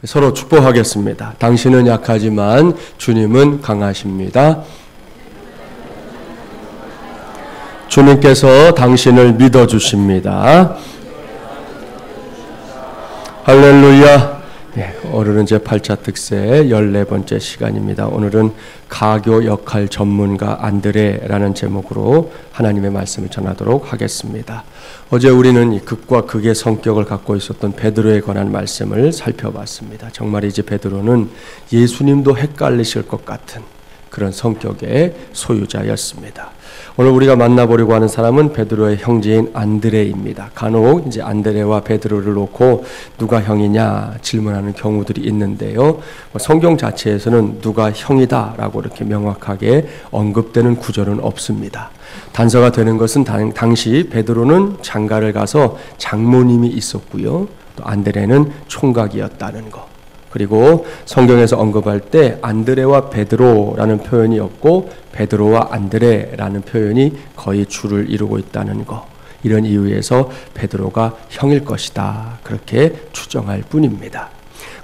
서로 축복하겠습니다. 당신은 약하지만 주님은 강하십니다. 주님께서 당신을 믿어주십니다. 할렐루야. 네, 오늘은 제8차 특세 14번째 시간입니다. 오늘은 가교 역할 전문가 안드레라는 제목으로 하나님의 말씀을 전하도록 하겠습니다. 어제 우리는 이 극과 극의 성격을 갖고 있었던 베드로에 관한 말씀을 살펴봤습니다. 정말이지 베드로는 예수님도 헷갈리실 것 같은 그런 성격의 소유자였습니다. 오늘 우리가 만나보려고 하는 사람은 베드로의 형제인 안드레입니다. 간혹 이제 안드레와 베드로를 놓고 누가 형이냐 질문하는 경우들이 있는데요. 성경 자체에서는 누가 형이다라고 이렇게 명확하게 언급되는 구절은 없습니다. 단서가 되는 것은 당시 베드로는 장가를 가서 장모님이 있었고요. 또 안드레는 총각이었다는 것. 그리고 성경에서 언급할 때 안드레와 베드로라는 표현이 없고 베드로와 안드레라는 표현이 거의 줄을 이루고 있다는 것. 이런 이유에서 베드로가 형일 것이다. 그렇게 추정할 뿐입니다.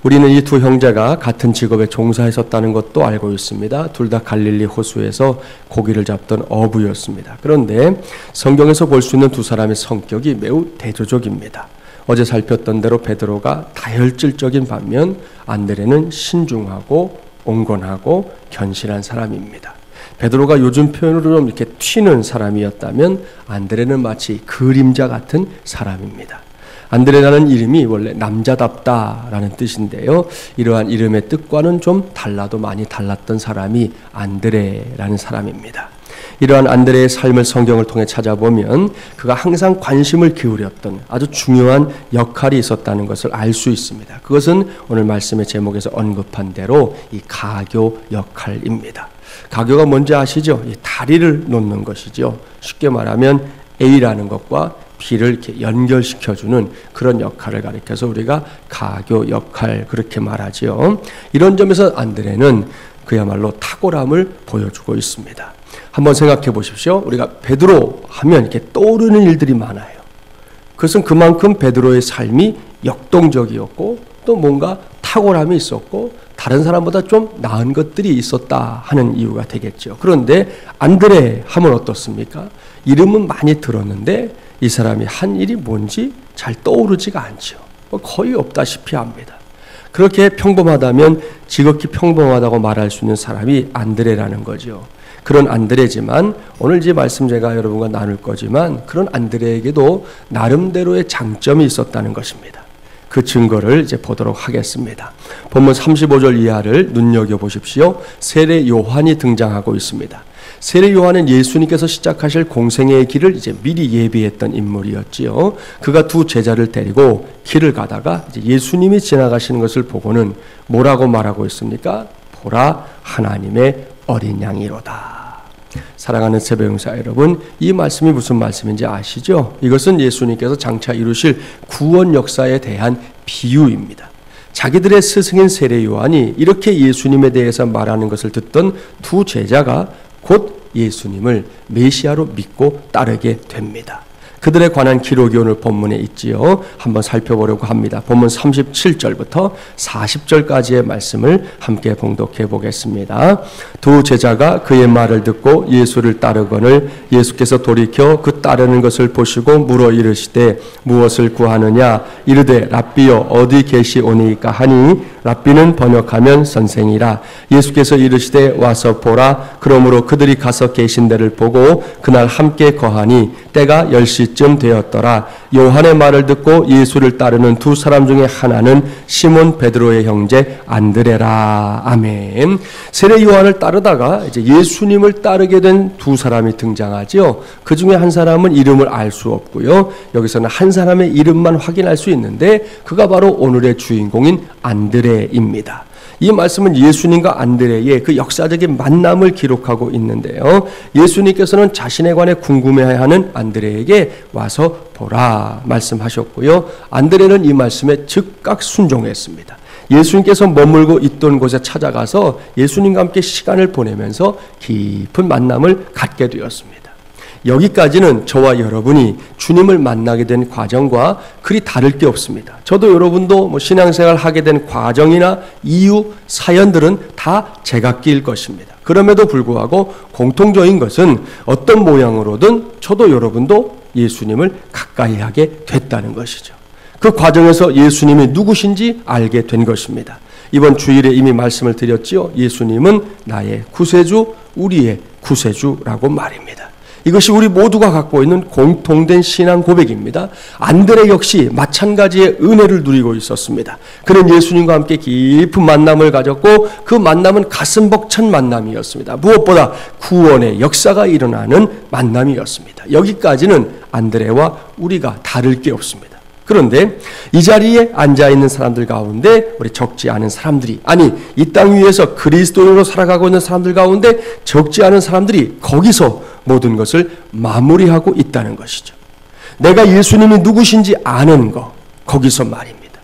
우리는 이 두 형제가 같은 직업에 종사했었다는 것도 알고 있습니다. 둘 다 갈릴리 호수에서 고기를 잡던 어부였습니다. 그런데 성경에서 볼 수 있는 두 사람의 성격이 매우 대조적입니다. 어제 살폈던 대로 베드로가 다혈질적인 반면 안드레는 신중하고 온건하고 견실한 사람입니다. 베드로가 요즘 표현으로 좀 이렇게 튀는 사람이었다면 안드레는 마치 그림자 같은 사람입니다. 안드레라는 이름이 원래 남자답다라는 뜻인데요. 이러한 이름의 뜻과는 좀 달라도 많이 달랐던 사람이 안드레라는 사람입니다. 이러한 안드레의 삶을 성경을 통해 찾아보면 그가 항상 관심을 기울였던 아주 중요한 역할이 있었다는 것을 알 수 있습니다. 그것은 오늘 말씀의 제목에서 언급한 대로 이 가교 역할입니다. 가교가 뭔지 아시죠? 이 다리를 놓는 것이죠. 쉽게 말하면 A라는 것과 B를 이렇게 연결시켜주는 그런 역할을 가리켜서 우리가 가교 역할 그렇게 말하죠. 이런 점에서 안드레는 그야말로 탁월함을 보여주고 있습니다. 한번 생각해 보십시오. 우리가 베드로 하면 이렇게 떠오르는 일들이 많아요. 그것은 그만큼 베드로의 삶이 역동적이었고 또 뭔가 탁월함이 있었고 다른 사람보다 좀 나은 것들이 있었다 하는 이유가 되겠죠. 그런데 안드레 하면 어떻습니까? 이름은 많이 들었는데 이 사람이 한 일이 뭔지 잘 떠오르지가 않죠. 거의 없다시피 합니다. 그렇게 평범하다면 지극히 평범하다고 말할 수 있는 사람이 안드레라는 거죠. 그런 안드레지만 오늘 이 말씀 제가 여러분과 나눌 거지만 그런 안드레에게도 나름대로의 장점이 있었다는 것입니다. 그 증거를 이제 보도록 하겠습니다. 본문 35절 이하를 눈여겨보십시오. 세례 요한이 등장하고 있습니다. 세례 요한은 예수님께서 시작하실 공생애의 길을 이제 미리 예비했던 인물이었지요. 그가 두 제자를 데리고 길을 가다가 이제 예수님이 지나가시는 것을 보고는 뭐라고 말하고 있습니까? 보라, 하나님의 어린 양이로다. 사랑하는 새벽용사 여러분, 이 말씀이 무슨 말씀인지 아시죠? 이것은 예수님께서 장차 이루실 구원 역사에 대한 비유입니다. 자기들의 스승인 세례 요한이 이렇게 예수님에 대해서 말하는 것을 듣던 두 제자가 곧 예수님을 메시아로 믿고 따르게 됩니다. 그들에 관한 기록이 오늘 본문에 있지요. 한번 살펴보려고 합니다. 본문 37절부터 40절까지의 말씀을 함께 봉독해 보겠습니다. 두 제자가 그의 말을 듣고 예수를 따르거늘 예수께서 돌이켜 그 따르는 것을 보시고 물어 이르시되 무엇을 구하느냐 이르되 랍비여 어디 계시오니까 하니 랍비는 번역하면 선생이라. 예수께서 이르시되 와서 보라. 그러므로 그들이 가서 계신 데를 보고 그날 함께 거하니 때가 10시쯤 되었더라. 요한의 말을 듣고 예수를 따르는 두 사람 중에 하나는 시몬 베드로의 형제 안드레라. 아멘. 세례 요한을 따르다가 이제 예수님을 따르게 된 두 사람이 등장하죠. 그 중에 한 사람은 이름을 알 수 없고요. 여기서는 한 사람의 이름만 확인할 수 있는데 그가 바로 오늘의 주인공인 안드레입니다. 이 말씀은 예수님과 안드레의 그 역사적인 만남을 기록하고 있는데요. 예수님께서는 자신에 관해 궁금해하는 안드레에게 와서 보라 말씀하셨고요. 안드레는 이 말씀에 즉각 순종했습니다. 예수님께서 머물고 있던 곳에 찾아가서 예수님과 함께 시간을 보내면서 깊은 만남을 갖게 되었습니다. 여기까지는 저와 여러분이 주님을 만나게 된 과정과 그리 다를 게 없습니다. 저도 여러분도 신앙생활 하게 된 과정이나 이유, 사연들은 다 제각기일 것입니다. 그럼에도 불구하고 공통적인 것은 어떤 모양으로든 저도 여러분도 예수님을 가까이 하게 됐다는 것이죠. 그 과정에서 예수님이 누구신지 알게 된 것입니다. 이번 주일에 이미 말씀을 드렸지요. 예수님은 나의 구세주, 우리의 구세주라고 말입니다. 이것이 우리 모두가 갖고 있는 공통된 신앙 고백입니다. 안드레 역시 마찬가지의 은혜를 누리고 있었습니다. 그는 예수님과 함께 깊은 만남을 가졌고 그 만남은 가슴 벅찬 만남이었습니다. 무엇보다 구원의 역사가 일어나는 만남이었습니다. 여기까지는 안드레와 우리가 다를 게 없습니다. 그런데 이 자리에 앉아있는 사람들 가운데 우리 적지 않은 사람들이, 아니 이 땅 위에서 그리스도인으로 살아가고 있는 사람들 가운데 적지 않은 사람들이 거기서 모든 것을 마무리하고 있다는 것이죠. 내가 예수님이 누구신지 아는 거, 거기서 말입니다.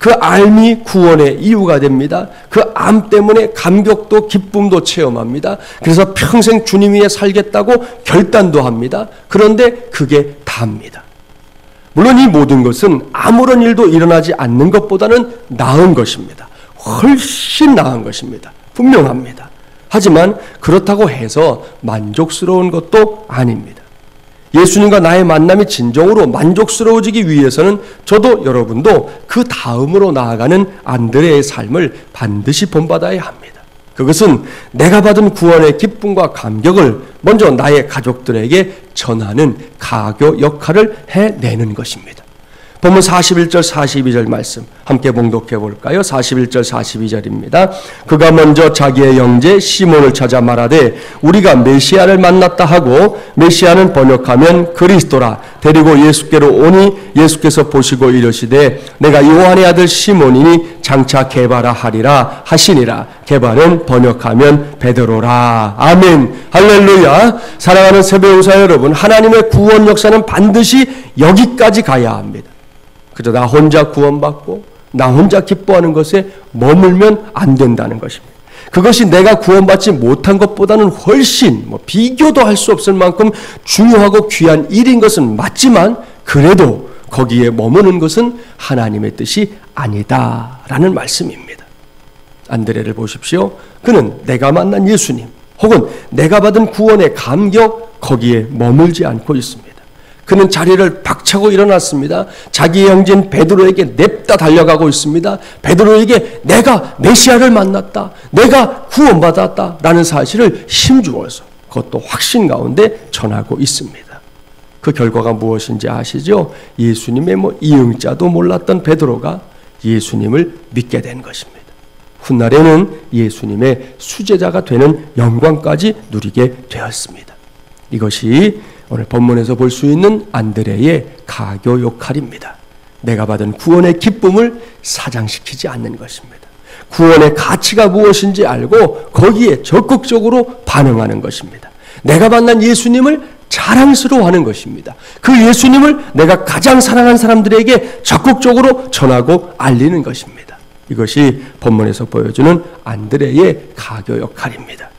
그 알미 구원의 이유가 됩니다. 그 암 때문에 감격도 기쁨도 체험합니다. 그래서 평생 주님 위에 살겠다고 결단도 합니다. 그런데 그게 다입니다. 물론 이 모든 것은 아무런 일도 일어나지 않는 것보다는 나은 것입니다. 훨씬 나은 것입니다. 분명합니다. 하지만 그렇다고 해서 만족스러운 것도 아닙니다. 예수님과 나의 만남이 진정으로 만족스러워지기 위해서는 저도 여러분도 그 다음으로 나아가는 안드레의 삶을 반드시 본받아야 합니다. 그것은 내가 받은 구원의 기쁨과 감격을 먼저 나의 가족들에게 전하는 가교 역할을 해내는 것입니다. 본문 41절 42절 말씀 함께 봉독해 볼까요? 41절 42절입니다. 그가 먼저 자기의 형제 시몬을 찾아 말하되 우리가 메시아를 만났다 하고, 메시아는 번역하면 그리스도라, 데리고 예수께로 오니 예수께서 보시고 이르시되 내가 요한의 아들 시몬이니 장차 게바라 하리라 하시니라. 게바는 번역하면 베드로라. 아멘. 할렐루야. 사랑하는 세배우사 여러분, 하나님의 구원 역사는 반드시 여기까지 가야 합니다. 그저 나 혼자 구원받고 나 혼자 기뻐하는 것에 머물면 안 된다는 것입니다. 그것이 내가 구원받지 못한 것보다는 훨씬 비교도 할 수 없을 만큼 중요하고 귀한 일인 것은 맞지만, 그래도 거기에 머무는 것은 하나님의 뜻이 아니다라는 말씀입니다. 안드레를 보십시오. 그는 내가 만난 예수님 혹은 내가 받은 구원의 감격, 거기에 머물지 않고 있습니다. 그는 자리를 박차고 일어났습니다. 자기의 형제인 베드로에게 냅다 달려가고 있습니다. 베드로에게 내가 메시아를 만났다, 내가 구원받았다 라는 사실을 힘주어서 그것도 확신 가운데 전하고 있습니다. 그 결과가 무엇인지 아시죠? 예수님의 이응자도 몰랐던 베드로가 예수님을 믿게 된 것입니다. 훗날에는 예수님의 수제자가 되는 영광까지 누리게 되었습니다. 이것이 오늘 본문에서 볼 수 있는 안드레의 가교 역할입니다. 내가 받은 구원의 기쁨을 사장시키지 않는 것입니다. 구원의 가치가 무엇인지 알고 거기에 적극적으로 반응하는 것입니다. 내가 만난 예수님을 자랑스러워하는 것입니다. 그 예수님을 내가 가장 사랑한 사람들에게 적극적으로 전하고 알리는 것입니다. 이것이 본문에서 보여주는 안드레의 가교 역할입니다.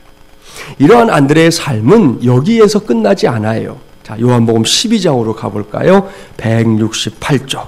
이러한 안드레의 삶은 여기에서 끝나지 않아요. 자, 요한복음 12장으로 가볼까요? 168조.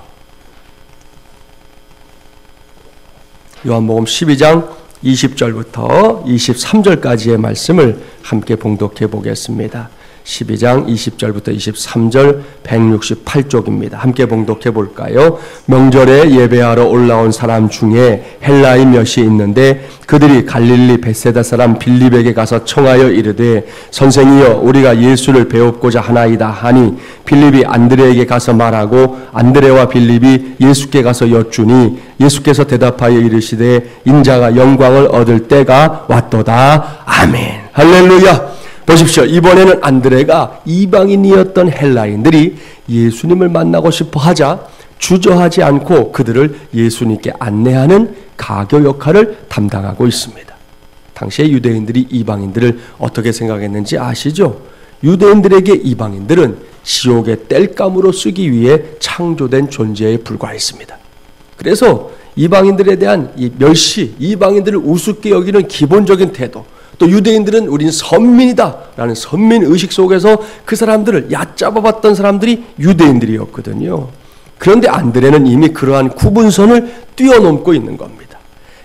요한복음 12장 20절부터 23절까지의 말씀을 함께 봉독해 보겠습니다. 12장 20절부터 23절 168쪽입니다. 함께 봉독해 볼까요? 명절에 예배하러 올라온 사람 중에 헬라인 몇이 있는데 그들이 갈릴리 벳세다 사람 빌립에게 가서 청하여 이르되 선생이여 우리가 예수를 배웁고자 하나이다 하니 빌립이 안드레에게 가서 말하고 안드레와 빌립이 예수께 가서 여쭈니 예수께서 대답하여 이르시되 인자가 영광을 얻을 때가 왔도다. 아멘. 할렐루야. 보십시오. 이번에는 안드레가 이방인이었던 헬라인들이 예수님을 만나고 싶어 하자 주저하지 않고 그들을 예수님께 안내하는 가교 역할을 담당하고 있습니다. 당시에 유대인들이 이방인들을 어떻게 생각했는지 아시죠? 유대인들에게 이방인들은 지옥의 땔감으로 쓰기 위해 창조된 존재에 불과했습니다. 그래서 이방인들에 대한 이 멸시, 이방인들을 우습게 여기는 기본적인 태도, 또 유대인들은 우린 선민이다라는 선민의식 속에서 그 사람들을 얕잡아봤던 사람들이 유대인들이었거든요. 그런데 안드레는 이미 그러한 구분선을 뛰어넘고 있는 겁니다.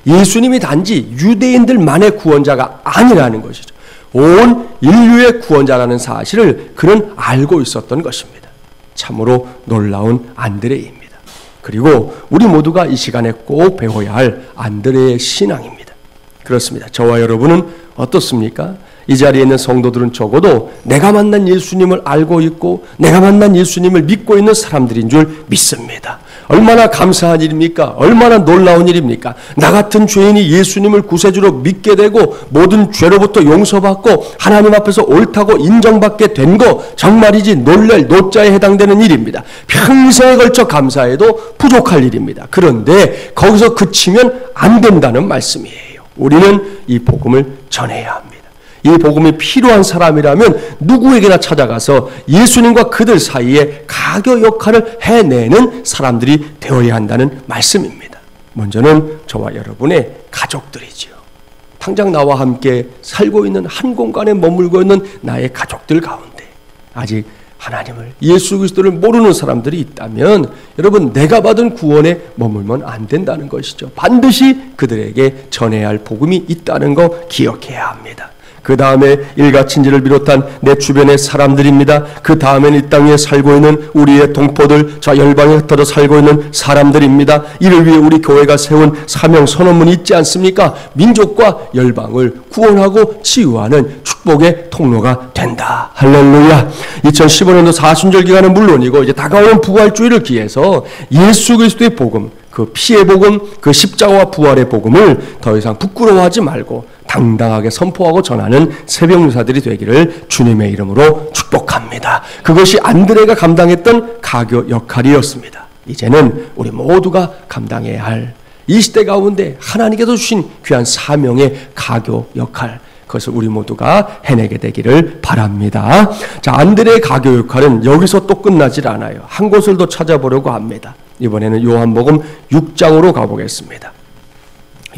예수님이 단지 유대인들만의 구원자가 아니라는 것이죠. 온 인류의 구원자라는 사실을 그는 알고 있었던 것입니다. 참으로 놀라운 안드레입니다. 그리고 우리 모두가 이 시간에 꼭 배워야 할 안드레의 신앙입니다. 그렇습니다. 저와 여러분은 어떻습니까? 이 자리에 있는 성도들은 적어도 내가 만난 예수님을 알고 있고 내가 만난 예수님을 믿고 있는 사람들인 줄 믿습니다. 얼마나 감사한 일입니까? 얼마나 놀라운 일입니까? 나 같은 죄인이 예수님을 구세주로 믿게 되고 모든 죄로부터 용서받고 하나님 앞에서 옳다고 인정받게 된 거 정말이지 놀랄 노자에 해당되는 일입니다. 평생에 걸쳐 감사해도 부족할 일입니다. 그런데 거기서 그치면 안 된다는 말씀이에요. 우리는 이 복음을 전해야 합니다. 이 복음이 필요한 사람이라면 누구에게나 찾아가서 예수님과 그들 사이에 가교 역할을 해내는 사람들이 되어야 한다는 말씀입니다. 먼저는 저와 여러분의 가족들이지요. 당장 나와 함께 살고 있는 한 공간에 머물고 있는 나의 가족들 가운데 아직 하나님을, 예수 그리스도를 모르는 사람들이 있다면 여러분, 내가 받은 구원에 머물면 안 된다는 것이죠. 반드시 그들에게 전해야 할 복음이 있다는 거 기억해야 합니다. 그 다음에 일가친지를 비롯한 내 주변의 사람들입니다. 그 다음에는 이 땅에 살고 있는 우리의 동포들, 저 열방에 흩어져 살고 있는 사람들입니다. 이를 위해 우리 교회가 세운 사명 선언문이 있지 않습니까? 민족과 열방을 구원하고 치유하는 축복의 통로가 된다. 할렐루야. 2015년도 사순절 기간은 물론이고 이제 다가오는 부활주의를 기해서 예수 그리스도의 복음, 그 피의 복음, 그 십자가와 부활의 복음을 더 이상 부끄러워하지 말고 당당하게 선포하고 전하는 새벽 유사들이 되기를 주님의 이름으로 축복합니다. 그것이 안드레가 감당했던 가교 역할이었습니다. 이제는 우리 모두가 감당해야 할 이 시대 가운데 하나님께서 주신 귀한 사명의 가교 역할, 그것을 우리 모두가 해내게 되기를 바랍니다. 자, 안드레의 가교 역할은 여기서 또 끝나질 않아요. 한 곳을 더 찾아보려고 합니다. 이번에는 요한복음 6장으로 가보겠습니다.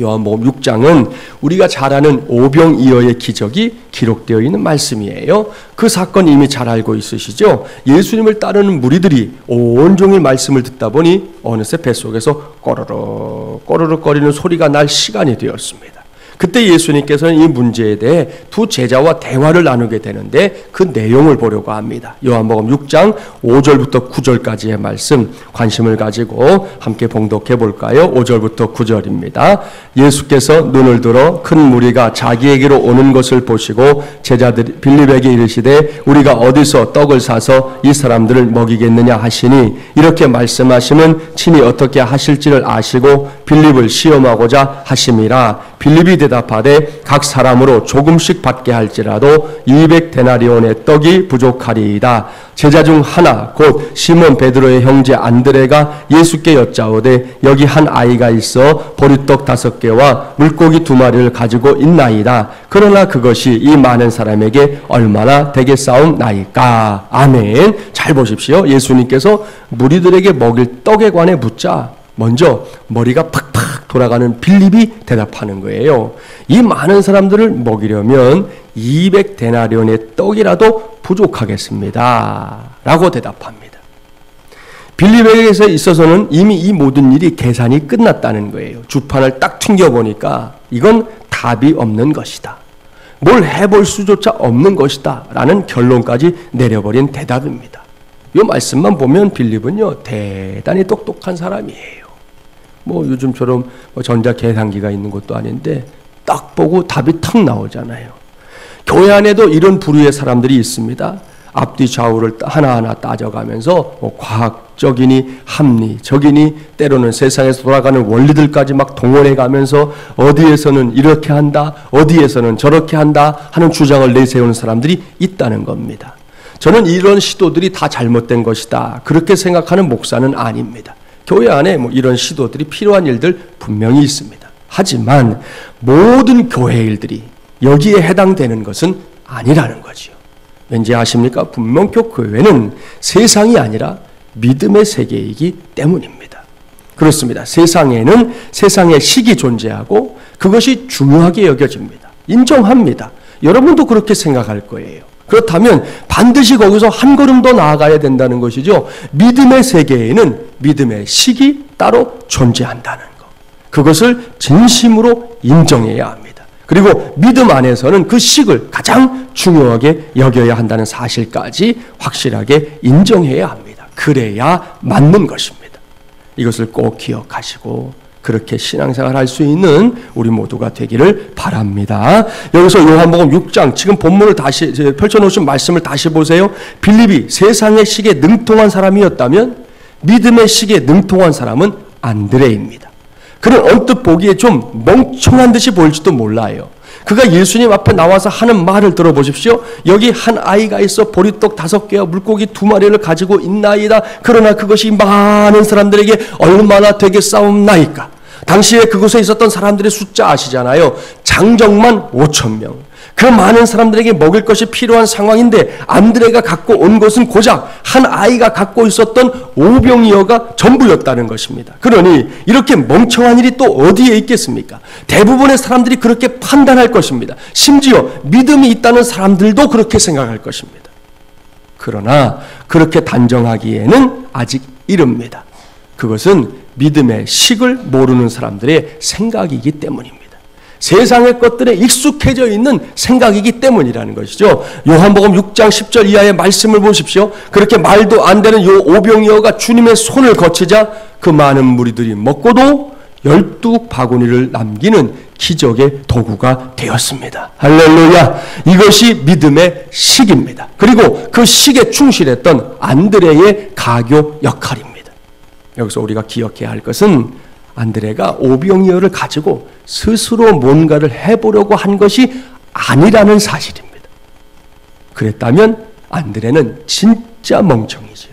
요한복음 6장은 우리가 잘 아는 오병이어의 기적이 기록되어 있는 말씀이에요. 그 사건 이미 잘 알고 있으시죠? 예수님을 따르는 무리들이 온종일 말씀을 듣다 보니 어느새 뱃속에서 꼬르륵 꼬르륵 거리는 소리가 날 시간이 되었습니다. 그때 예수님께서는 이 문제에 대해 두 제자와 대화를 나누게 되는데 그 내용을 보려고 합니다. 요한복음 6장 5절부터 9절까지의 말씀 관심을 가지고 함께 봉독해 볼까요? 5절부터 9절입니다. 예수께서 눈을 들어 큰 무리가 자기에게로 오는 것을 보시고 제자들이 빌립에게 이르시되 우리가 어디서 떡을 사서 이 사람들을 먹이겠느냐 하시니 이렇게 말씀하시면 친히 어떻게 하실지를 아시고 빌립을 시험하고자 하심이라. 빌립이 대답하되 각 사람으로 조금씩 받게 할지라도 200데나리온의 떡이 부족하리이다. 제자 중 하나 곧 시몬 베드로의 형제 안드레가 예수께 여짜오되 여기 한 아이가 있어 보리떡 5개와 물고기 2마리를 가지고 있나이다. 그러나 그것이 이 많은 사람에게 얼마나 되겠사옵나이까. 아멘. 잘 보십시오. 예수님께서 무리들에게 먹일 떡에 관해 묻자 먼저 머리가 팍팍 돌아가는 빌립이 대답하는 거예요. 이 많은 사람들을 먹이려면 200데나리온의 떡이라도 부족하겠습니다. 라고 대답합니다. 빌립에게 있어서는 이미 이 모든 일이 계산이 끝났다는 거예요. 주판을 딱 튕겨보니까 이건 답이 없는 것이다. 뭘 해볼 수조차 없는 것이다. 라는 결론까지 내려버린 대답입니다. 이 말씀만 보면 빌립은요, 대단히 똑똑한 사람이에요. 뭐 요즘처럼 전자계산기가 있는 것도 아닌데 딱 보고 답이 탁 나오잖아요. 교회 안에도 이런 부류의 사람들이 있습니다. 앞뒤 좌우를 하나하나 따져가면서 과학적이니 합리적이니 때로는 세상에서 돌아가는 원리들까지 막 동원해가면서 어디에서는 이렇게 한다, 어디에서는 저렇게 한다 하는 주장을 내세우는 사람들이 있다는 겁니다. 저는 이런 시도들이 다 잘못된 것이다, 그렇게 생각하는 목사는 아닙니다. 교회 안에 이런 시도들이 필요한 일들 분명히 있습니다. 하지만 모든 교회 일들이 여기에 해당되는 것은 아니라는 거지요. 왠지 아십니까? 분명교 교회는 세상이 아니라 믿음의 세계이기 때문입니다. 그렇습니다. 세상에는 세상의 식이 존재하고 그것이 중요하게 여겨집니다. 인정합니다. 여러분도 그렇게 생각할 거예요. 그렇다면 반드시 거기서 한 걸음 더 나아가야 된다는 것이죠. 믿음의 세계에는 믿음의 식이 따로 존재한다는 것. 그것을 진심으로 인정해야 합니다. 그리고 믿음 안에서는 그 식을 가장 중요하게 여겨야 한다는 사실까지 확실하게 인정해야 합니다. 그래야 맞는 것입니다. 이것을 꼭 기억하시고 그렇게 신앙생활 할 수 있는 우리 모두가 되기를 바랍니다. 여기서 요한복음 6장 지금 본문을 다시 펼쳐놓으신 말씀을 다시 보세요. 빌립이 세상의 식에 능통한 사람이었다면 믿음의 식에 능통한 사람은 안드레입니다. 그는 언뜻 보기에 좀 멍청한 듯이 보일지도 몰라요. 그가 예수님 앞에 나와서 하는 말을 들어보십시오. 여기 한 아이가 있어 보리떡 5개와 물고기 2마리를 가지고 있나이다. 그러나 그것이 많은 사람들에게 얼마나 되겠사옵나이까. 당시에 그곳에 있었던 사람들의 숫자 아시잖아요. 장정만 5,000명. 그 많은 사람들에게 먹을 것이 필요한 상황인데 안드레가 갖고 온 것은 고작 한 아이가 갖고 있었던 오병이어가 전부였다는 것입니다. 그러니 이렇게 멍청한 일이 또 어디에 있겠습니까? 대부분의 사람들이 그렇게 판단할 것입니다. 심지어 믿음이 있다는 사람들도 그렇게 생각할 것입니다. 그러나 그렇게 단정하기에는 아직 이릅니다. 그것은 믿음의 식을 모르는 사람들의 생각이기 때문입니다. 세상의 것들에 익숙해져 있는 생각이기 때문이라는 것이죠. 요한복음 6장 10절 이하의 말씀을 보십시오. 그렇게 말도 안 되는 요 오병이어가 주님의 손을 거치자 그 많은 무리들이 먹고도 12바구니를 남기는 기적의 도구가 되었습니다. 할렐루야. 이것이 믿음의 식입니다. 그리고 그 식에 충실했던 안드레의 가교 역할입니다. 여기서 우리가 기억해야 할 것은 안드레가 오병이어를 가지고 스스로 뭔가를 해보려고 한 것이 아니라는 사실입니다. 그랬다면 안드레는 진짜 멍청이죠.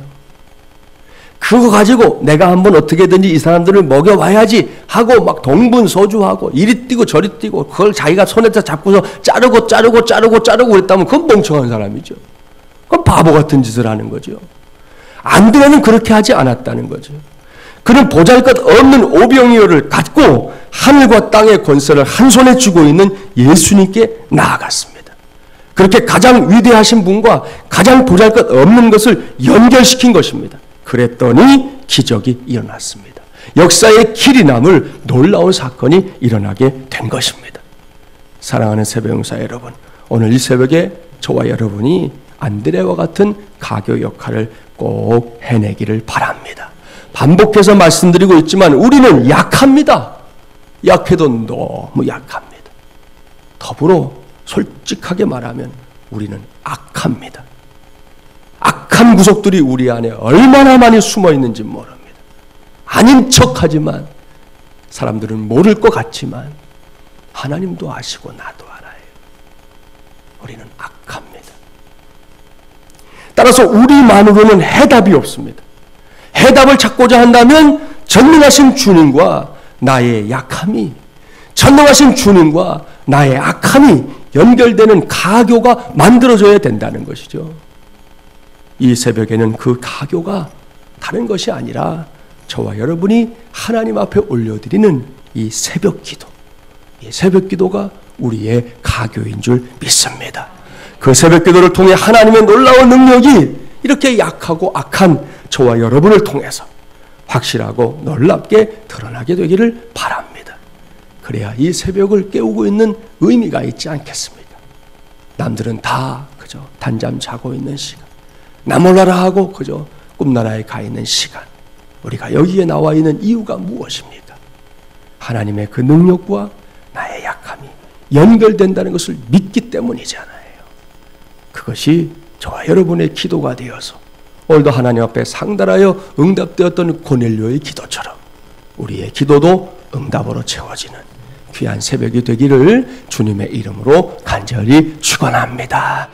그거 가지고 내가 한번 어떻게든지 이 사람들을 먹여와야지 하고 막 동분서주하고 이리 뛰고 저리 뛰고 그걸 자기가 손에다 잡고서 자르고 그랬다면 그건 멍청한 사람이죠. 그건 바보 같은 짓을 하는 거죠. 안드레는 그렇게 하지 않았다는 거죠. 그는 보잘것없는 오병이어를 갖고 하늘과 땅의 권세를 한 손에 쥐고 있는 예수님께 나아갔습니다. 그렇게 가장 위대하신 분과 가장 보잘것없는 것을 연결시킨 것입니다. 그랬더니 기적이 일어났습니다. 역사의 길이 남을 놀라운 사건이 일어나게 된 것입니다. 사랑하는 새벽용사 여러분, 오늘 이 새벽에 저와 여러분이 안드레와 같은 가교 역할을 꼭 해내기를 바랍니다. 반복해서 말씀드리고 있지만 우리는 약합니다. 약해도 너무 약합니다. 더불어 솔직하게 말하면 우리는 악합니다. 악한 구석들이 우리 안에 얼마나 많이 숨어 있는지 모릅니다. 아닌 척하지만 사람들은 모를 것 같지만 하나님도 아시고 나도 알아요. 우리는 악합니다. 따라서 우리만으로는 해답이 없습니다. 해답을 찾고자 한다면 전능하신 주님과 나의 약함이, 전능하신 주님과 나의 악함이 연결되는 가교가 만들어져야 된다는 것이죠. 이 새벽에는 그 가교가 다른 것이 아니라 저와 여러분이 하나님 앞에 올려드리는 이 새벽 기도, 이 새벽 기도가 우리의 가교인 줄 믿습니다. 그 새벽 기도를 통해 하나님의 놀라운 능력이 이렇게 약하고 악한 저와 여러분을 통해서 확실하고 놀랍게 드러나게 되기를 바랍니다. 그래야 이 새벽을 깨우고 있는 의미가 있지 않겠습니까? 남들은 다 그저 단잠 자고 있는 시간, 나 몰라라 하고 그저 꿈나라에 가 있는 시간, 우리가 여기에 나와 있는 이유가 무엇입니까? 하나님의 그 능력과 나의 약함이 연결된다는 것을 믿기 때문이잖아요. 그것이 저와 여러분의 기도가 되어서 오늘도 하나님 앞에 상달하여 응답되었던 고넬료의 기도처럼 우리의 기도도 응답으로 채워지는 귀한 새벽이 되기를 주님의 이름으로 간절히 축원합니다.